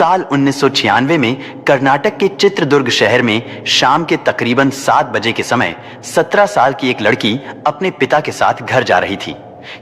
साल 1996 में कर्नाटक के चित्रदुर्ग शहर में शाम के तकरीबन 7 बजे के समय 17 साल की एक लड़की अपने पिता के साथ घर जा रही थी।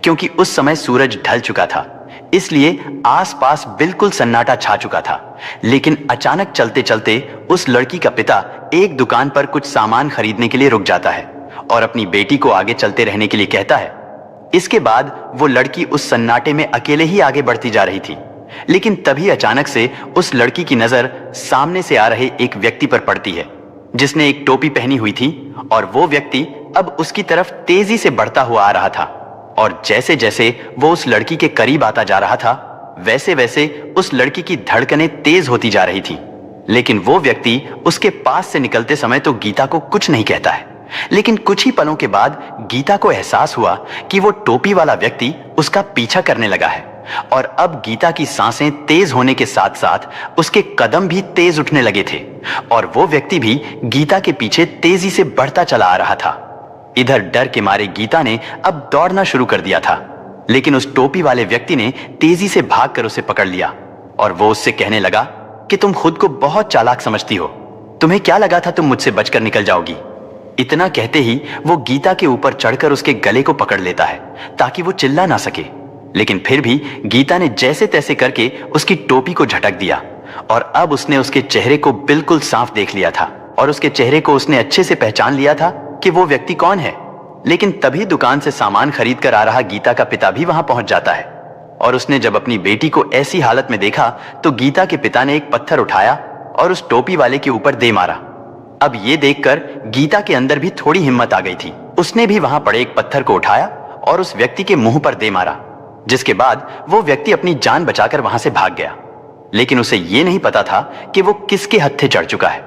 क्योंकि उस समय सूरज ढल चुका था, इसलिए आसपास बिल्कुल सन्नाटा छा चुका था। लेकिन अचानक चलते चलते उस लड़की का पिता एक दुकान पर कुछ सामान खरीदने के लिए रुक जाता है और अपनी बेटी को आगे चलते रहने के लिए कहता है। इसके बाद वो लड़की उस सन्नाटे में अकेले ही आगे बढ़ती जा रही थी। लेकिन तभी अचानक से उस लड़की की नजर सामने से आ रहे एक व्यक्ति पर पड़ती है, जिसने एक टोपी पहनी हुई थी, और वो व्यक्ति अब उसकी तरफ तेजी से बढ़ता हुआ आ रहा था। और जैसे जैसे वो उस लड़की के करीब आता जा रहा था, वैसे वैसे उस लड़की की धड़कनें तेज होती जा रही थी। लेकिन वो व्यक्ति उसके पास से निकलते समय तो गीता को कुछ नहीं कहता है। लेकिन कुछ ही पलों के बाद गीता को एहसास हुआ कि वो टोपी वाला व्यक्ति उसका पीछा करने लगा है। और अब गीता की सांसें तेज होने के साथ साथ उसके कदम भी तेज उठने लगे थे, और वो व्यक्ति भी गीता के पीछे तेजी से बढ़ता चला आ रहा था। इधर डर के मारे गीता ने अब दौड़ना शुरू कर दिया था, लेकिन उस टोपी वाले व्यक्ति ने तेजी से भागकर उसे पकड़ लिया और वो उससे कहने लगा कि तुम खुद को बहुत चालाक समझती हो, तुम्हें क्या लगा था तुम मुझसे बचकर निकल जाओगी। इतना कहते ही वो गीता के ऊपर चढ़कर उसके गले को पकड़ लेता है ताकि वो चिल्ला ना सके। लेकिन फिर भी गीता ने जैसे तैसे करके उसकी टोपी को झटक दिया, और अब उसने उसके चेहरे को बिल्कुल साफ देख लिया था, और उसके चेहरे को उसने अच्छे से पहचान लिया था कि वो व्यक्ति कौन है। लेकिन तभी दुकान से सामान खरीद कर आ रहा गीता का पिता भी वहां पहुंच जाता है, और उसने जब अपनी बेटी को ऐसी हालत में देखा तो गीता के पिता ने एक पत्थर उठाया और उस टोपी वाले के ऊपर दे मारा। अब ये देखकर गीता के अंदर भी थोड़ी हिम्मत आ गई थी। उसने भी वहां पड़े एक पत्थर को उठाया और उस व्यक्ति के मुंह पर दे मारा, जिसके बाद वो व्यक्ति अपनी जान बचाकर वहां से भाग गया। लेकिन उसे ये नहीं पता था कि वो किसके हत्थे चढ़ चुका है,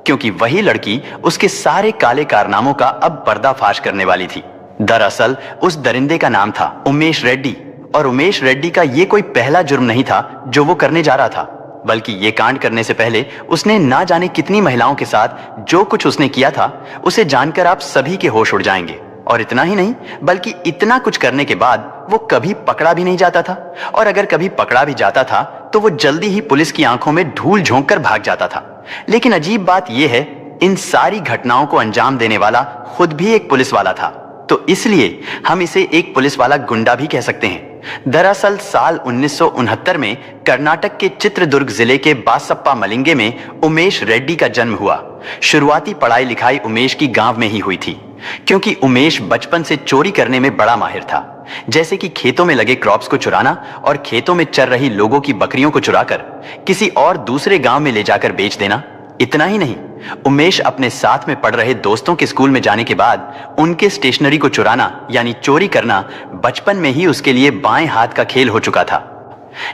क्योंकि वही लड़की उसके सारे काले कारनामों का अब पर्दाफाश करने वाली थी। दरअसल उस दरिंदे का नाम था उमेश रेड्डी, और उमेश रेड्डी का ये कोई पहला जुर्म नहीं था जो वो करने जा रहा था, बल्कि ये कांड करने से पहले उसने ना जाने कितनी महिलाओं के साथ जो कुछ उसने किया था, उसे जानकर आप सभी के होश उड़ जाएंगे। और इतना ही नहीं, बल्कि इतना कुछ करने के बाद वो कभी पकड़ा भी नहीं जाता था, और अगर कभी पकड़ा भी जाता था तो वो जल्दी ही पुलिस की आंखों में धूल झोंक कर भाग जाता था। लेकिन अजीब बात यह है, इन सारी घटनाओं को अंजाम देने वाला खुद भी एक पुलिस वाला था, तो इसलिए हम इसे एक पुलिस वाला गुंडा भी कह सकते हैं। दरअसल साल 1969 में कर्नाटक के चित्रदुर्ग जिले के बासप्पा मलिंगे में उमेश रेड्डी का जन्म हुआ। शुरुआती पढ़ाई लिखाई उमेश की गांव में ही हुई थी, क्योंकि उमेश बचपन से चोरी करने में बड़ा माहिर था, जैसे कि खेतों में लगे क्रॉप्स को चुराना और खेतों में चर रही लोगों की बकरियों को चुराकर किसी और दूसरे गांव में ले जाकर बेच देना। इतना ही नहीं, उमेश अपने साथ में पढ़ रहे दोस्तों के स्कूल में जाने के बाद उनके स्टेशनरी को चुराना यानी चोरी करना बचपन में ही उसके लिए बाएं हाथ का खेल हो चुका था।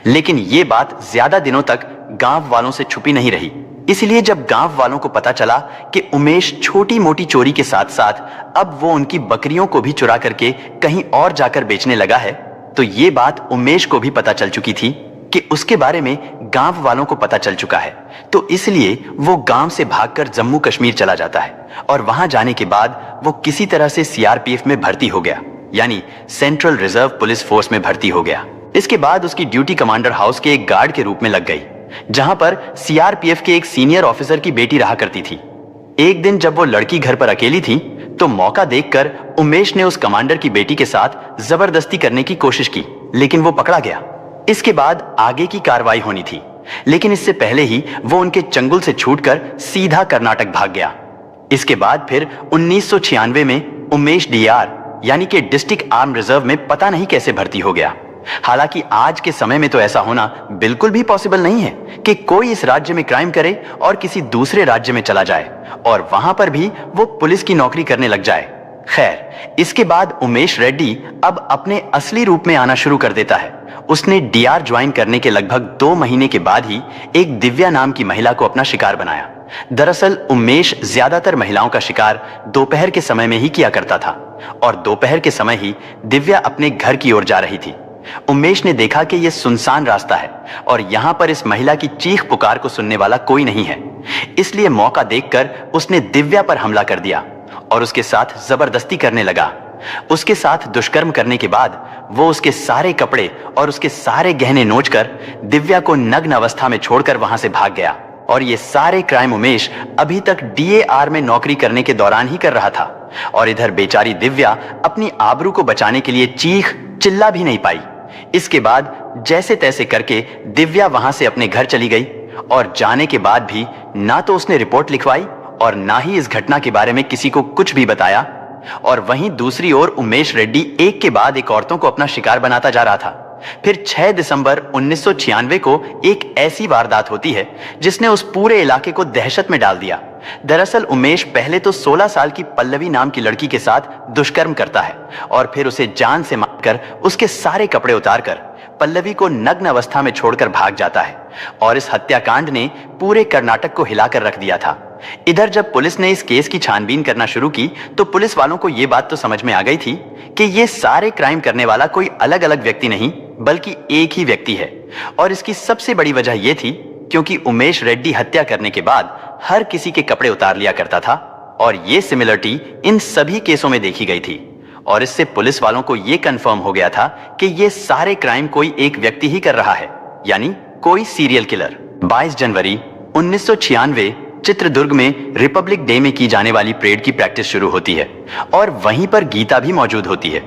लेकिन ये बात ज्यादा दिनों तक गांव वालों से छुपी नहीं रही। इसलिए जब गांव वालों को पता चला कि उमेश छोटी मोटी चोरी के साथ साथ अब वो उनकी बकरियों को भी चुरा करके कहीं और जाकर बेचने लगा है, तो ये बात उमेश को भी पता चल चुकी थी कि उसके बारे में गांव वालों को पता चल चुका है। तो इसलिए वो गांव से भागकर जम्मू कश्मीर चला जाता है, और वहां जाने के बाद वो किसी तरह से सीआरपीएफ में भर्ती हो गया, यानी सेंट्रल रिजर्व पुलिस फोर्स में भर्ती हो गया। इसके बाद उसकी ड्यूटी कमांडर हाउस के एक गार्ड के रूप में लग गई, जहां पर सीआरपीएफ के एक सीनियर ऑफिसर की बेटी रहा करती थी। एक दिन जब वो लड़की घर पर अकेली थी तो मौका देखकर उमेश ने उस कमांडर की बेटी के साथ जबरदस्ती करने की कोशिश की, लेकिन वो पकड़ा गया। इसके बाद आगे की कार्रवाई होनी थी, लेकिन इससे पहले ही वो उनके चंगुल से छूटकर सीधा कर्नाटक भाग गया। इसके बाद फिर 1996 में उमेश डीआर यानी कि डिस्ट्रिक्ट आर्म रिजर्व में पता नहीं कैसे भर्ती हो गया। हालांकि आज के समय में तो ऐसा होना बिल्कुल भी पॉसिबल नहीं है कि कोई इस राज्य में क्राइम करे और किसी दूसरे राज्य में चला जाए और वहां पर भी वो पुलिस की नौकरी करने लग जाए। खैर, इसके बाद उमेश रेड्डी अब अपने असली रूप में आना शुरू कर देता है। उसने डीआर ज्वाइन करने के लगभग 2 महीने के बाद ही एक दिव्या नाम की महिला को अपना शिकार बनाया। दरअसल उमेश ज्यादातर महिलाओं का शिकार दोपहर के समय में ही किया करता था, और दोपहर के समय ही दिव्या अपने घर की ओर जा रही थी। उमेश ने देखा कि यह सुनसान रास्ता है और यहां पर इस महिला की चीख पुकार को सुनने वाला कोई नहीं है, इसलिए मौका देखकर उसने दिव्या पर हमला कर दिया और उसके साथ जबरदस्ती करने लगा। उसके साथ दुष्कर्म करने के बाद वो उसके सारे कपड़े और उसके सारे गहने नोचकर दिव्या को नग्न अवस्था में छोड़कर वहां से भाग गया। और ये सारे क्राइम उमेश अभी तक DAR में नौकरी करने के दौरान ही कर रहा था। और इधर बेचारी दिव्या अपनी आबरू को बचाने के लिए चीख चिल्ला भी नहीं पाई। इसके बाद जैसे तैसे करके दिव्या वहां से अपने घर चली गई और जाने के बाद भी ना तो उसने रिपोर्ट लिखवाई और ना ही इस घटना के बारे में किसी को कुछ भी बताया। और वहीं दूसरी ओर उमेश रेड्डी एक के बाद एक औरतों को अपना शिकार बनाता जा रहा था। फिर 6 दिसंबर 1996 को एक ऐसी वारदात होती है जिसने उस पूरे इलाके को दहशत में डाल दिया। दरअसल उमेश पहले तो 16 साल की पल्लवी नाम की लड़की के साथ दुष्कर्म करता है और फिर उसे जान से मारकर उसके सारे कपड़े उतारकर पल्लवी को नग्न अवस्था में छोड़कर भाग जाता है। और इस हत्याकांड ने पूरे कर्नाटक को हिलाकर रख दिया था। इधर जब पुलिस ने इस केस की छानबीन करना शुरू की तो पुलिस वालों को यह बात तो समझ में आ गई थी कि ये सारे क्राइम करने वाला कोई अलग अलग व्यक्ति नहीं बल्कि एक ही व्यक्ति है। और इसकी सबसे बड़ी वजह यह थी क्योंकि उमेश रेड्डी हत्या करने के बाद हर किसी के कपड़े उतार लिया करता था और ये सिमिलरिटी इन सभी केसों में देखी गई थी। और इससे पुलिस वालों को यह कंफर्म हो गया था कि ये सारे क्राइम कोई एक व्यक्ति ही कर रहा है, यानी कोई सीरियल किलर। 22 जनवरी 1996 चित्रदुर्ग में रिपब्लिक डे में की जाने वाली परेड की प्रैक्टिस शुरू होती है और वहीं पर गीता भी मौजूद होती है।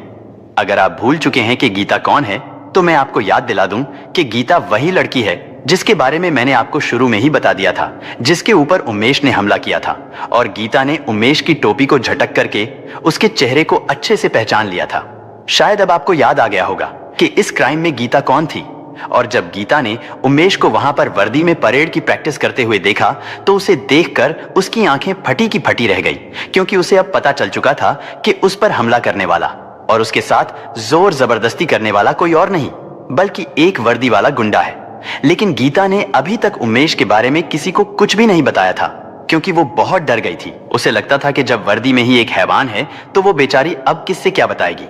अगर आप भूल चुके हैं कि गीता कौन है तो मैं आपको याद दिला दूं कि गीता वही लड़की है जिसके बारे में मैंने आपको शुरू में ही बता दिया था, जिसके ऊपर उमेश ने हमला किया था। और गीता ने उमेश की टोपी को झटक करके उसके चेहरे को अच्छे से पहचान लिया था। शायद अब आपको याद आ गया होगा कि इस क्राइम में गीता कौन थी। और जब गीता ने उमेश को वहां पर वर्दी में परेड की प्रैक्टिस करते हुए देखा तो उसे देखकर उसकी आंखें फटी की फटी रह गई, क्योंकि उसे अब पता चल चुका था कि उस पर हमला करने वाला और उसके साथ जोर जबरदस्ती करने वाला कोई और नहीं बल्कि एक वर्दी वाला गुंडा है। लेकिन गीता ने अभी तक उमेश के बारे में किसी को कुछ भी नहीं बताया था, क्योंकि वो बहुत डर गई थी। उसे लगता था कि जब वर्दी में ही एक हैवान है तो वो बेचारी अब किससे क्या बताएगी।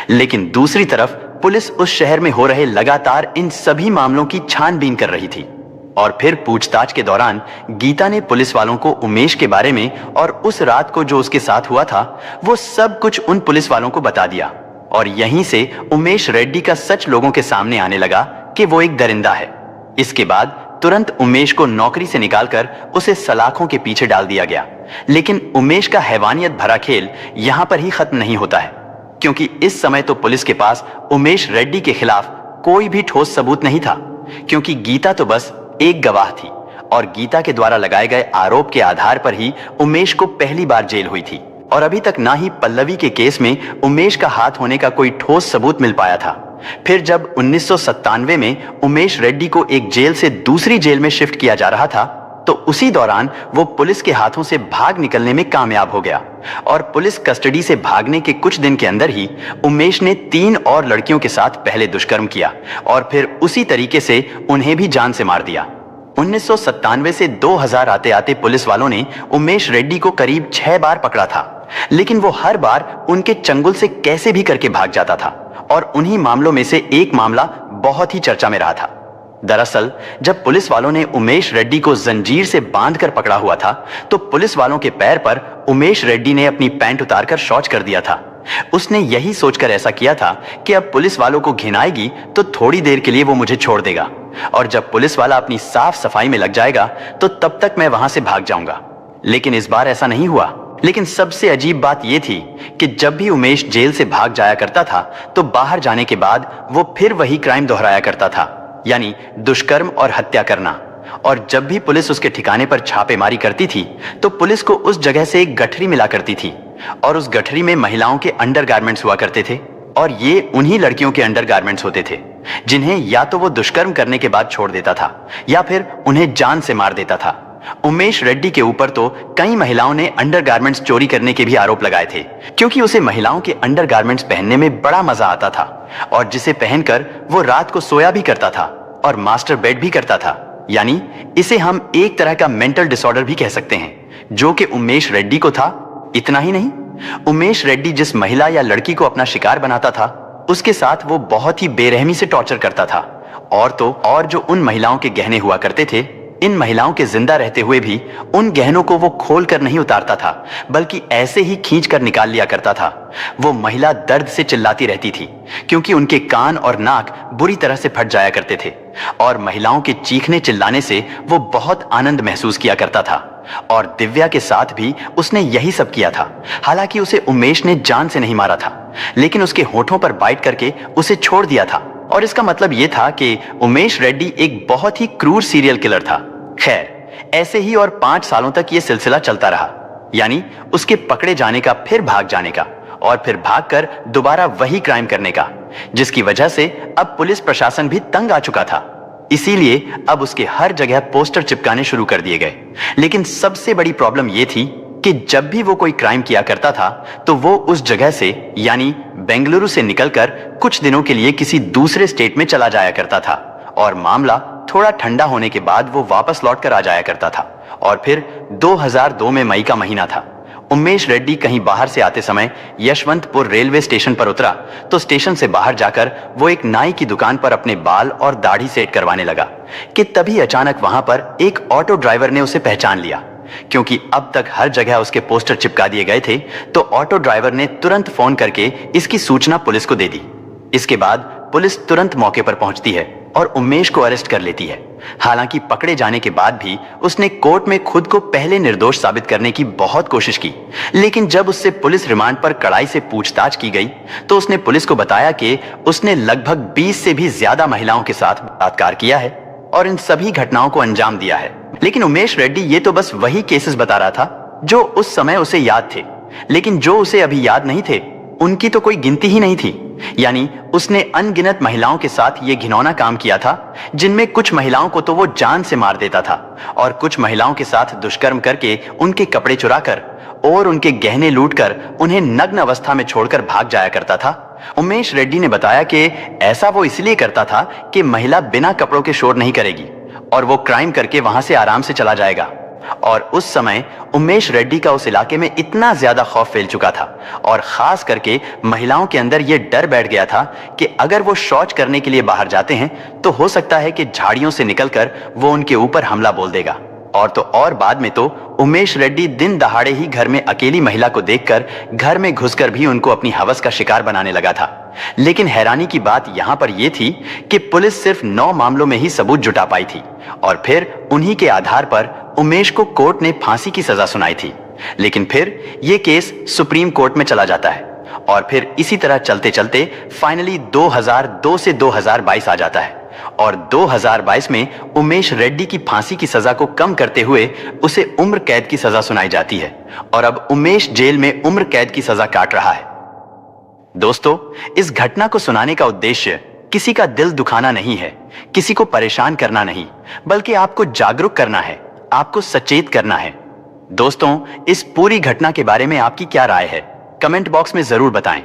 लेकिन दूसरी तरफ पुलिस उस शहर में हो रहे लगातार इन सभी मामलों की छानबीन कर रही थी। और फिर पूछताछ के दौरान गीता ने पुलिस वालों को उमेश के बारे में और उस रात को जो उसके साथ हुआ था वो सब कुछ उन पुलिस वालों को बता दिया। और यहीं से उमेश रेड्डी का सच लोगों के सामने आने लगा कि वो एक दरिंदा है। इसके बाद तुरंत उमेश को नौकरी से निकालकर उसे सलाखों के पीछे डाल दिया गया। लेकिन उमेश का हैवानियत भरा खेल यहां पर ही खत्म नहीं होता है, क्योंकि इस समय तो पुलिस के पास उमेश रेड्डी के खिलाफ कोई भी ठोस सबूत नहीं था, क्योंकि गीता तो बस एक गवाह थी और गीता के द्वारा लगाए गए आरोप के आधार पर ही उमेश को पहली बार जेल हुई थी। और अभी तक ना ही पल्लवी के केस में उमेश का हाथ होने का कोई ठोस सबूत मिल पाया था। फिर जब 1997 में उमेश रेड्डी को एक जेल से दूसरी जेल में शिफ्ट किया जा रहा था तो उसी दौरान वो पुलिस के हाथों से भाग निकलने में कामयाब हो गया। और पुलिस कस्टडी से भागने के कुछ दिन के अंदर ही उमेश ने 3 और लड़कियों के साथ पहले दुष्कर्म किया और फिर उसी तरीके से उन्हें भी जान से मार दिया। 1997 से 2000 आते आते पुलिस वालों ने उमेश रेड्डी को करीब 6 बार पकड़ा था, लेकिन वो हर बार उनके चंगुल से कैसे भी करके भाग जाता था। और उन्हीं मामलों में से एक मामला बहुत ही चर्चा में रहा था। दरअसल जब पुलिस वालों ने उमेश रेड्डी को जंजीर से बांधकर पकड़ा हुआ था तो पुलिस वालों के पैर पर उमेश रेड्डी ने अपनी पैंट उतारकर शौच कर दिया था। उसने यही सोचकर ऐसा किया था कि अब पुलिस वालों को घिनाएगी तो थोड़ी देर के लिए वो मुझे छोड़ देगा और जब पुलिस वाला अपनी साफ सफाई में लग जाएगा तो तब तक मैं वहां से भाग जाऊंगा। लेकिन इस बार ऐसा नहीं हुआ। लेकिन सबसे अजीब बात यह थी कि जब भी उमेश जेल से भाग जाया करता था तो बाहर जाने के बाद वो फिर वही क्राइम दोहराया करता था, यानी दुष्कर्म और हत्या करना। और जब भी पुलिस उसके ठिकाने पर छापेमारी करती थी तो पुलिस को उस जगह से एक गठरी मिला करती थी और उस गठरी में महिलाओं के अंडरगारमेंट्स हुआ करते थे और ये उन्हीं लड़कियों के अंडरगारमेंट्स होते थे जिन्हें या तो वो दुष्कर्म करने के बाद छोड़ देता था या फिर उन्हें जान से मार देता था। उमेश रेड्डी के ऊपर तो कई महिलाओं ने अंडरगारमेंट्स चोरी करने के भी आरोप लगाए थे, क्योंकि उसे महिलाओं के अंडरगारमेंट्स पहनने में बड़ा मजा आता था और जिसे पहनकर वो रात को सोया भी करता था और मास्टर बेड भी करता था। यानी इसे हम एक तरह का मेंटल डिसऑर्डर भी कह सकते हैं, जो कि उमेश रेड्डी को था। इतना ही नहीं, उमेश रेड्डी जिस महिला या लड़की को अपना शिकार बनाता था उसके साथ वो बहुत ही बेरहमी से टॉर्चर करता था। और तो और जो उन महिलाओं के गहने हुआ करते थे इन महिलाओं के जिंदा रहते हुए भी उन गहनों को वो खोल कर नहीं उतारता था, बल्कि ऐसे ही खींच कर निकाल लिया करता था। वो महिला दर्द से चिल्लाती रहती थी क्योंकि उनके कान और नाक बुरी तरह से फट जाया करते थे, और महिलाओं के चीखने चिल्लाने से वो बहुत आनंद महसूस किया करता था। और दिव्या के साथ भी उसने यही सब किया था। हालांकि उसे उमेश ने जान से नहीं मारा था, लेकिन उसके होठों पर बाइट करके उसे छोड़ दिया था। और इसका मतलब यह था कि उमेश रेड्डी एक बहुत ही क्रूर सीरियल किलर था। खैर, ऐसे ही और 5 सालों तक यह सिलसिला चलता रहा, यानी उसके पकड़े जाने का, फिर भाग जाने का, और फिर भागकर दोबारा वही क्राइम करने का, जिसकी वजह से अब पुलिस प्रशासन भी तंग आ चुका था। इसीलिए अब उसके हर जगह पोस्टर चिपकाने शुरू कर दिए गए। लेकिन सबसे बड़ी प्रॉब्लम यह थी कि जब भी वो कोई क्राइम किया करता था तो वो उस जगह से, यानी बेंगलुरु से निकलकर कुछ दिनों के लिए किसी दूसरे स्टेट में चला जाया करता था, और मामला थोड़ा ठंडा होने के बाद वो वापस लौट कर आ जाया करता था। और फिर 2002 में मई का महीना था। उमेश रेड्डी कहीं बाहर से आते समय यशवंतपुर रेलवे स्टेशन पर उतरा तो स्टेशन से बाहर जाकर वो एक नाई की दुकान पर अपने बाल और दाढ़ी सेट करवाने लगा कि तभी अचानक वहां पर एक ऑटो ड्राइवर ने उसे पहचान लिया। क्योंकि अब तक हर जगह उसके पोस्टर चिपका दिए गए थे, तो ऑटो ड्राइवर ने तुरंत फोन करके इसकी सूचना पुलिस को दे दी। इसके बाद पुलिस तुरंत मौके पर पहुंचती है और उमेश को अरेस्ट कर लेती है। हालांकि पकड़े जाने के बाद भी उसने कोर्ट में खुद को पहले निर्दोष साबित करने की बहुत कोशिश की, लेकिन जब उससे पुलिस रिमांड पर कड़ाई से पूछताछ की गई तो उसने पुलिस को बताया कि उसने लगभग 20 से भी ज्यादा महिलाओं के साथ बलात्कार किया है और इन सभी घटनाओं को अंजाम दिया है। लेकिन उमेश रेड्डी ये तो बस वही केसेस बता रहा था जो उस समय उसे याद थे, लेकिन जो उसे अभी याद नहीं थे उनकी तो कोई गिनती ही नहीं थी। यानी उसने अनगिनत महिलाओं के साथ ये घिनौना काम किया था, जिनमें कुछ महिलाओं को तो वो जान से मार देता था और कुछ महिलाओं के साथ दुष्कर्म करके उनके कपड़े चुराकर और उनके गहने लूटकर उन्हें नग्न अवस्था में छोड़कर भाग जाया करता था। उमेश रेड्डी ने बताया कि ऐसा वो इसलिए करता था कि महिला बिना कपड़ों के शोर नहीं करेगी और वो क्राइम करके वहां से आराम से चला जाएगा। और उस समय उमेश रेड्डी का उस इलाके में इतना ज्यादा खौफ फैल चुका था और खास करके महिलाओं के अंदर यह डर बैठ गया था कि अगर वो शौच करने के लिए बाहर जाते हैं तो हो सकता है कि झाड़ियों से निकलकर वो उनके ऊपर हमला बोल देगा। और तो और बाद में तो उमेश रेड्डी दिन दहाड़े ही घर में अकेली महिला को देखकर घर में घुसकर भी उनको अपनी हवस का शिकार बनाने लगा था। लेकिन हैरानी की बात यहां पर यह थी कि पुलिस सिर्फ 9 मामलों में ही सबूत जुटा पाई थी और फिर उन्हीं के आधार पर उमेश को कोर्ट ने फांसी की सजा सुनाई थी। लेकिन फिर यह केस सुप्रीम कोर्ट में चला जाता है और फिर इसी तरह चलते चलते फाइनली 2002 से 2022 आ जाता है और 2022 में उमेश रेड्डी की फांसी की सजा को कम करते हुए उसे उम्र कैद की सजा सुनाई जाती है और अब उमेश जेल में उम्र कैद की सजा काट रहा है। दोस्तों, इस घटना को सुनाने का उद्देश्य किसी का दिल दुखाना नहीं है, किसी को परेशान करना नहीं, बल्कि आपको जागरूक करना है, आपको सचेत करना है। दोस्तों, इस पूरी घटना के बारे में आपकी क्या राय है? कमेंट बॉक्स में जरूर बताएं।